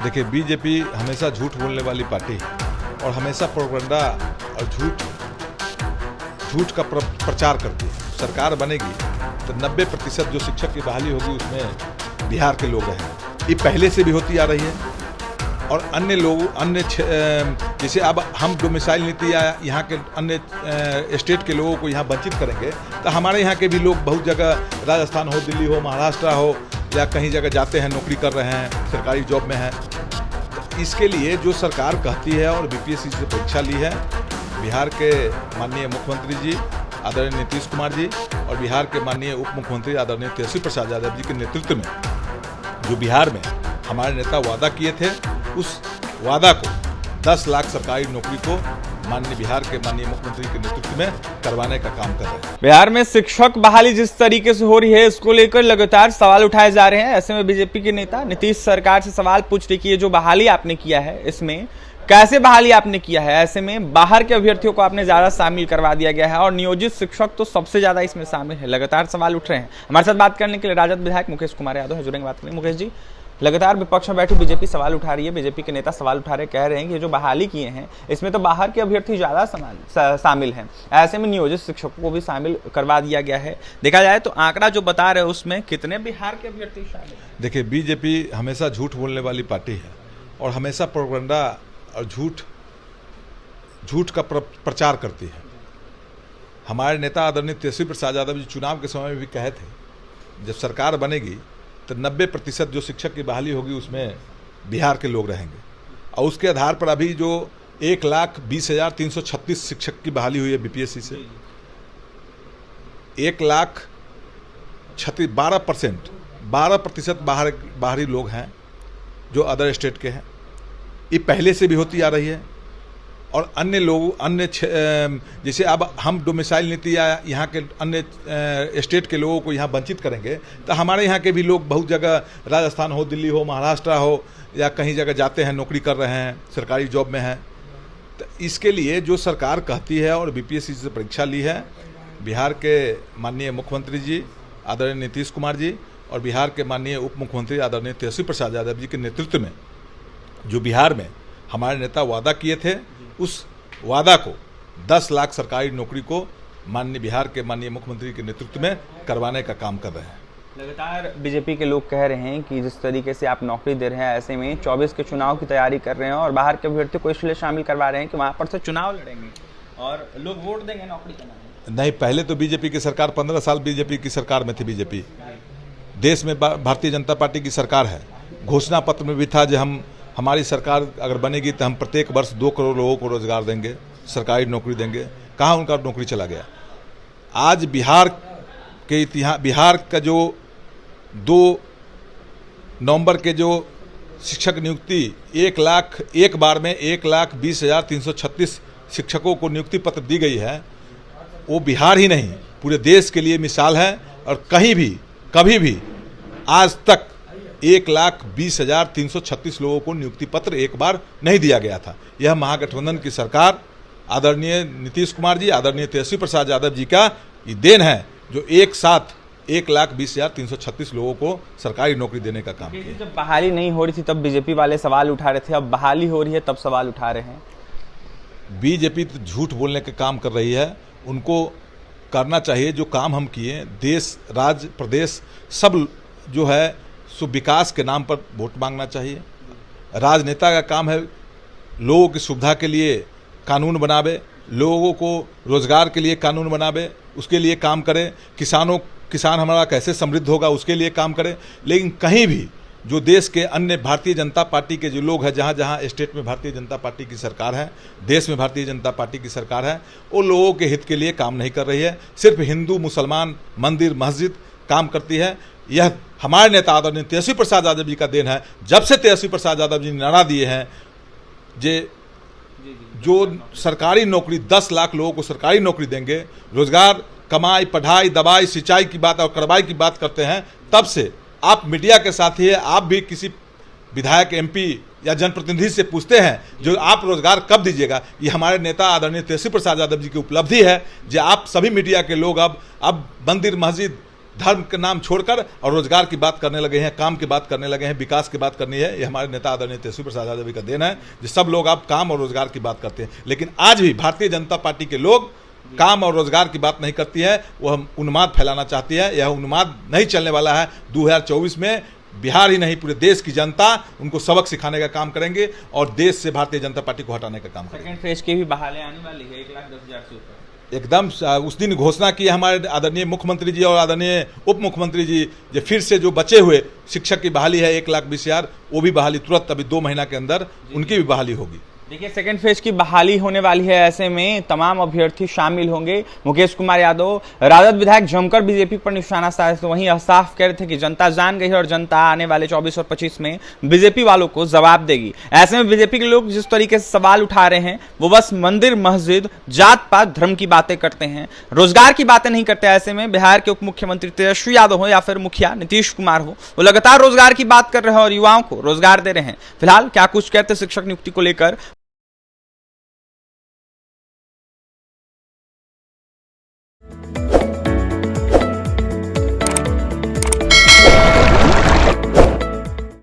देखिए, बीजेपी हमेशा झूठ बोलने वाली पार्टी है और हमेशा प्रोपेगेंडा और झूठ का प्रचार करती है। सरकार बनेगी तो 90% जो शिक्षक की बहाली होगी उसमें बिहार के लोग रहेंगे। ये पहले से भी होती आ रही है और अन्य लोग जैसे अब हम डोमिसाइल नीति या यहाँ के अन्य स्टेट के लोगों को यहाँ वंचित करेंगे तो हमारे यहाँ के भी लोग बहुत जगह राजस्थान हो, दिल्ली हो, महाराष्ट्र हो या कहीं जगह जाते हैं, नौकरी कर रहे हैं, सरकारी जॉब में हैं। तो इसके लिए जो सरकार कहती है और बीपीएससी से परीक्षा ली है, बिहार के माननीय मुख्यमंत्री जी आदरणीय नीतीश कुमार जी और बिहार के माननीय उप मुख्यमंत्री आदरणीय तेजस्वी प्रसाद यादव जी के नेतृत्व में जो बिहार में हमारे नेता वादा किए थे, उस वादा को 10 लाख सरकारी नौकरी को माननीय बिहार के माननीय मुख्यमंत्री के नेतृत्व में करवाने का काम कर रहे हैं। बिहार में शिक्षक बहाली जिस तरीके से हो रही है, इसको लेकर लगातार सवाल उठाए जा रहे हैं। ऐसे में बीजेपी के नेता नीतीश सरकार से सवाल पूछ रही कि ये जो बहाली आपने किया है, इसमें कैसे बहाली आपने किया है? ऐसे में बाहर के अभ्यर्थियों को आपने ज्यादा शामिल करवा दिया गया है और नियोजित शिक्षक तो सबसे ज्यादा इसमें शामिल है। लगातार सवाल उठ रहे हैं। हमारे साथ बात करने के लिए राजद विधायक मुकेश कुमार यादव है, जुड़ेंगे, बात करेंगे। मुकेश जी, लगातार विपक्ष में बैठी बीजेपी सवाल उठा रही है, बीजेपी के नेता सवाल उठा रहे, कह रहे हैं कि जो बहाली किए हैं इसमें तो बाहर के अभ्यर्थी ज्यादा शामिल हैं। ऐसे में नियोजित शिक्षकों को भी शामिल करवा दिया गया है। देखा जाए तो आंकड़ा जो बता रहे हैं उसमें कितने बिहार के अभ्यर्थी शामिल हैं? देखिए, बीजेपी हमेशा झूठ बोलने वाली पार्टी है और हमेशा प्रोपेगेंडा और झूठ का प्रचार करती है। हमारे नेता आदरणीय तेजस्वी प्रसाद यादव जी चुनाव के समय में भी कहे थे, जब सरकार बनेगी तो 90% जो शिक्षक की बहाली होगी उसमें बिहार के लोग रहेंगे। और उसके आधार पर अभी जो 1,20,336 शिक्षक की बहाली हुई है बीपीएससी से, 12% बाहरी लोग हैं जो अदर स्टेट के हैं। ये पहले से भी होती आ रही है और अन्य जैसे अब हम डोमिसाइल नीति या यहाँ के अन्य स्टेट के लोगों को यहाँ वंचित करेंगे तो हमारे यहाँ के भी लोग बहुत जगह राजस्थान हो, दिल्ली हो, महाराष्ट्र हो या कहीं जगह जाते हैं, नौकरी कर रहे हैं, सरकारी जॉब में हैं। तो इसके लिए जो सरकार कहती है और बीपीएससी से परीक्षा ली है, बिहार के माननीय मुख्यमंत्री जी आदरणीय नीतीश कुमार जी और बिहार के माननीय उप मुख्यमंत्री आदरणीय तेजस्वी प्रसाद यादव जी के नेतृत्व में जो बिहार में हमारे नेता वादा किए थे, उस वादा को 10 लाख सरकारी नौकरी को माननीय बिहार के माननीय मुख्यमंत्री के नेतृत्व में करवाने का काम कर रहे हैं। लगातार बीजेपी के लोग कह रहे हैं कि जिस तरीके से आप नौकरी दे रहे हैं, ऐसे में 24 के चुनाव की तैयारी कर रहे हैं और बाहर के अभ्यर्थी को इसलिए शामिल करवा रहे हैं कि वहां पर से चुनाव लड़ेंगे और लोग वोट देंगे नौकरी करने। नहीं, पहले तो बीजेपी की सरकार 15 साल बीजेपी की सरकार में थी। बीजेपी देश में भारतीय जनता पार्टी की सरकार है। घोषणा पत्र में भी था जो हमारी सरकार अगर बनेगी तो हम प्रत्येक वर्ष 2 करोड़ लोगों को रोजगार देंगे, सरकारी नौकरी देंगे। कहाँ उनका नौकरी चला गया? आज बिहार के इतिहास, बिहार का जो 2 नवंबर के जो शिक्षक नियुक्ति 1 बार में 1,20,336 शिक्षकों को नियुक्ति पत्र दी गई है, वो बिहार ही नहीं पूरे देश के लिए मिसाल है। और कहीं भी कभी भी आज तक 1,20,336 लोगों को नियुक्ति पत्र एक बार नहीं दिया गया था। यह महागठबंधन की सरकार आदरणीय नीतीश कुमार जी, आदरणीय तेजस्वी प्रसाद यादव जी का ये देन है जो एक साथ 1,20,336 लोगों को सरकारी नौकरी देने का काम किया। जब बहाली नहीं हो रही थी तब बीजेपी वाले सवाल उठा रहे थे, अब बहाली हो रही है तब सवाल उठा रहे हैं। बीजेपी तो झूठ बोलने का काम कर रही है। उनको करना चाहिए जो काम हम किए, देश, राज्य, प्रदेश सब जो है सो विकास के नाम पर वोट मांगना चाहिए। राजनेता का काम है लोगों की सुविधा के लिए कानून बनावे, लोगों को रोजगार के लिए कानून बनावे, उसके लिए काम करे। किसान हमारा कैसे समृद्ध होगा उसके लिए काम करे। लेकिन कहीं भी जो देश के अन्य भारतीय जनता पार्टी के जो लोग हैं, जहाँ जहाँ स्टेट में भारतीय जनता पार्टी की सरकार है, देश में भारतीय जनता पार्टी की सरकार है, वो लोगों के हित के लिए काम नहीं कर रही है। सिर्फ हिंदू मुसलमान मंदिर मस्जिद काम करती है। यह हमारे नेता आदरणीय तेजस्वी प्रसाद यादव जी का देन है। जब से तेजस्वी प्रसाद यादव जी ने नारा दिए हैं जो सरकारी नौकरी 10 लाख लोगों को सरकारी नौकरी देंगे, रोजगार, कमाई, पढ़ाई, दवाई, सिंचाई की बात और कार्रवाई की बात करते हैं, तब से आप मीडिया के साथ ही है, आप भी किसी विधायक, एमपी या जनप्रतिनिधि से पूछते हैं जो आप रोजगार कब दीजिएगा। ये हमारे नेता आदरणीय तेजस्वी प्रसाद यादव जी की उपलब्धि है जो आप सभी मीडिया के लोग अब मंदिर मस्जिद धर्म के नाम छोड़कर और रोजगार की बात करने लगे हैं, काम की बात करने लगे हैं, विकास की बात करनी है। ये हमारे नेता आदरणीय तेजस्वी प्रसाद यादव का देन है जो सब लोग अब काम और रोजगार की बात करते हैं। लेकिन आज भी भारतीय जनता पार्टी के लोग काम और रोजगार की बात नहीं करती है, वह उन्माद फैलाना चाहती है। यह उन्माद नहीं चलने वाला है। 2024 में बिहार ही नहीं पूरे देश की जनता उनको सबक सिखाने का काम करेंगे और देश से भारतीय जनता पार्टी को हटाने का काम करेंगे। सेकंड फेज की भी बहाली आने वाली है 1,10,000 से ऊपर। एकदम उस दिन घोषणा की हमारे आदरणीय मुख्यमंत्री जी और आदरणीय उप मुख्यमंत्री जी, जो फिर से जो बचे हुए शिक्षक की बहाली है 1,20,000, वो भी बहाली तुरंत अभी 2 महीना के अंदर उनकी भी बहाली होगी। देखिए सेकंड फेज की बहाली होने वाली है, ऐसे में तमाम अभ्यर्थी शामिल होंगे। मुकेश कुमार यादव राजद विधायक जमकर बीजेपी पर निशाना साधे तो वहीं साफ कह रहे थे कि जनता जान गई है और जनता आने वाले 24 और 25 में बीजेपी वालों को जवाब देगी। ऐसे में बीजेपी के लोग जिस तरीके से सवाल उठा रहे हैं वो बस मंदिर मस्जिद जात पात धर्म की बातें करते हैं, रोजगार की बातें नहीं करते। ऐसे में बिहार के उप मुख्यमंत्री तेजस्वी यादव हो या फिर मुखिया नीतीश कुमार हो, वो लगातार रोजगार की बात कर रहे हैं और युवाओं को रोजगार दे रहे हैं। फिलहाल क्या कुछ कहते शिक्षक नियुक्ति को लेकर